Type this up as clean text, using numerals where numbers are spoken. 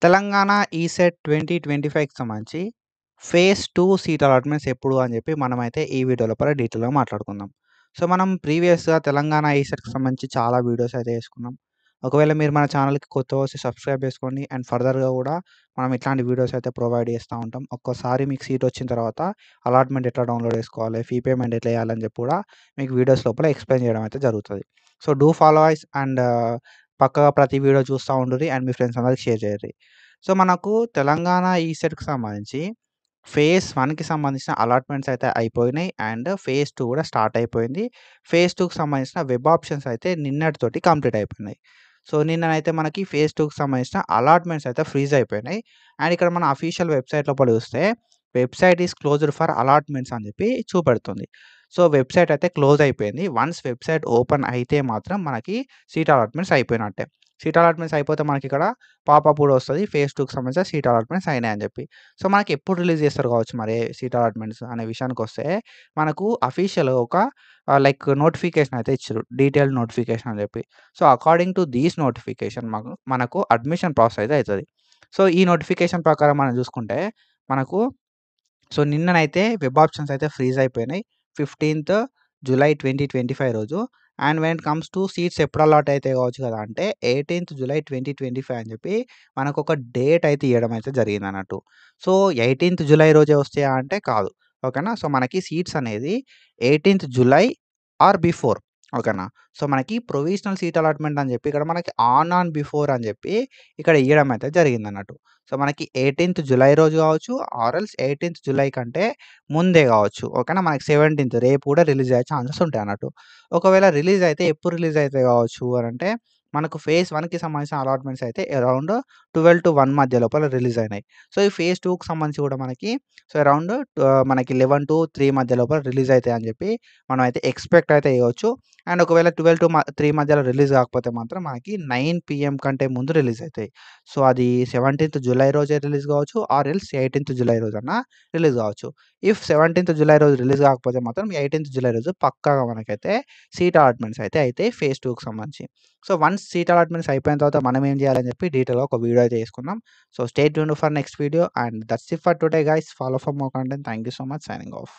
Telangana ECET 2025కి సంబంధించి phase 2 seat allotments ఎప్పుడు అని చెప్పి మనమైతే ఈ వీడియో లోపల డీటెయిల్‌గా మాట్లాడుకుందాం. సో, మనం ప్రీవియస్‌గా తెలంగాణ ఈసెట్‌కి సంబంధించి చాలా వీడియోస్ అయితే చేసుకున్నాం. ఒకవేళ మీరు మన ఛానల్‌కి కొత్తగా వస్తే సబ్స్క్రైబ్ చేసుకోండి. అండ్ ఫర్దర్‌గా కూడా మనం ఇట్లాంటి వీడియోస్ అయితే ప్రొవైడ్ చేస్తా ఉంటాం. ఒక్కసారి మీకు సీట్ వచ్చిన తర్వాత అలాట్‌మెంట్ ఎట్లా డౌన్‌లోడ్ చేసుకోవాలి, ఫీ పేమెంట్ ఎట్లా చేయాలని చెప్పి కూడా మీకు వీడియోస్ లోపల ఎక్స్‌ప్లెయిన్ చేయడం అయితే జరుగుతది. So, do follow us and పక్కాగా ప్రతి వీడియో చూస్తా ఉండుర్రి అండ్ మీ ఫ్రెండ్స్ అందరికి షేర్ చేయండి. సో, మనకు తెలంగాణ ఈసెట్‌కి సంబంధించి ఫేజ్ 1కి సంబంధించిన అలాట్‌మెంట్స్ అయితే అయిపోయినాయి. అండ్ ఫేజ్ 2 కూడా స్టార్ట్ అయిపోయింది. ఫేజ్ 2కి సంబంధించిన వెబ్ ఆప్షన్స్ అయితే నిన్నటితోటి కంప్లీట్ అయిపోయినాయి. సో, నిన్ననైతే మనకి ఫేజ్ 2కి సంబంధించిన అలాట్‌మెంట్స్ అయితే ఫ్రీజ్ అయిపోయినాయి. అండ్ ఇక్కడ మన అఫీషియల్ వెబ్‌సైట్ లోపల చూస్తే website is closed for allotments అని చెప్పి చూపెడుతుంది. సో, వెబ్‌సైట్ అయితే క్లోజ్ అయిపోయింది. వన్స్ వెబ్‌సైట్ ఓపెన్ అయితే మాత్రం మనకి సీట్ అలాట్‌మెంట్స్ అయిపోయినట్టే. సీట్ అలాట్‌మెంట్స్ అయిపోతే మనకిక్కడ పాపప్ కూడా వస్తది. ఫేజ్ 2కి సంబంధించిన సీట్ అలాట్‌మెంట్స్ అయినాయి అని చెప్పి. సో, మనకి ఎప్పుడు రిలీజ్ చేస్తారు కావచ్చు మరి సీట్ అలాట్‌మెంట్స్ అనే విషయానికొస్తే మనకు అఫీషియల్‌గా ఒక లైక్ నోటిఫికేషన్ అయితే ఇచ్చిర్రు. డీటెయిల్డ్ నోటిఫికేషన్ అని చెప్పి. So, according to these notification మనకు అడ్మిషన్ ప్రాసెస్ అయితే అయితది. సో, ఈ నోటిఫికేషన్ ప్రకారం మనం చూసుకుంటే మనకు సో, నిన్ననైతే వెబ్ ఆప్షన్స్ అయితే ఫ్రీజ్ అయిపోయినాయి. 15థ్ జులై 2025 రోజు. And when it comes to seats ఎప్పుడు అలాట్ అయితాయి కావచ్చు కదా! అంటే 18థ్ జులై 2025 అని చెప్పి మనకొక డేట్ అయితే ఇయ్యడం అయితే జరిగిందన్నట్టు. సో, 18థ్ జులై రోజే వస్తాయా అంటే కాదు. ఓకేనా. సో, మనకి సీట్స్ అనేది 18థ్ జులై ఆర్ బిఫోర్. ఓకేనా. సో, మనకి ప్రొవిజనల్ సీట్ అలాట్‌మెంట్ అని చెప్పి ఇక్కడ మనకి ఆన్ బిఫోర్ అని చెప్పి ఇక్కడ ఇయ్యడం అయితే జరిగిందన్నట్టు. సో, మనకి 18థ్ జులై రోజు కావచ్చు ఆర్ ఎల్స్ 18థ్ జులై కంటే ముందే కావచ్చు. ఓకేనా. మనకి 17థ్ రేపు కూడా రిలీజ్ అయ్యే ఛాన్సెస్ ఉంటాయన్నట్టు. ఒకవేళ రిలీజ్ అయితే ఎప్పుడు రిలీజ్ అయితాయి కావచ్చు అనంటే మనకు ఫేజ్ 1కి సంబంధించిన అలాట్‌మెంట్స్ అయితే అరౌండ్ 12-1 మధ్య లోపల రిలీజ్ అయినాయి. సో, ఈ ఫేజ్ 2కి సంబంధించి కూడా మనకి సో, అరౌండ్ మనకి 11-3 మధ్య లోపల రిలీజ్ అయితాయి అని చెప్పి మనమైతే ఎక్స్‌పెక్ట్ అయితే చేయొచ్చు. అండ్ ఒకవేళ 12-3 మధ్యలో రిలీజ్ కాకపోతే మాత్రం మనకి 9 పీఎం కంటే ముందు రిలీజ్ అయితాయి. సో, అది 17థ్ జులై రోజే రిలీజ్ కావచ్చు ఆర్ ఎల్స్ 18థ్ జులై రోజన్నా రిలీజ్ కావచ్చు. ఇఫ్ 17థ్ జులై రోజు రిలీజ్ కాకపోతే మాత్రం 18థ్ జులై రోజు పక్కాగా మనకైతే సీట్ అలాట్‌మెంట్స్ అయితే అయితాయి ఫేజ్ 2కి సంబంధించి. సో, వన్స్ సీట్ అలాట్‌మెంట్స్ అయిపోయిన తర్వాత మనం ఏం చేయాలని చెప్పి డీటెయిల్‌గా ఒక వీడియో అయితే చేసుకుందాం. So, stay tuned for next video and that's it for today guys. Follow for more content. Thank you so much. Signing off.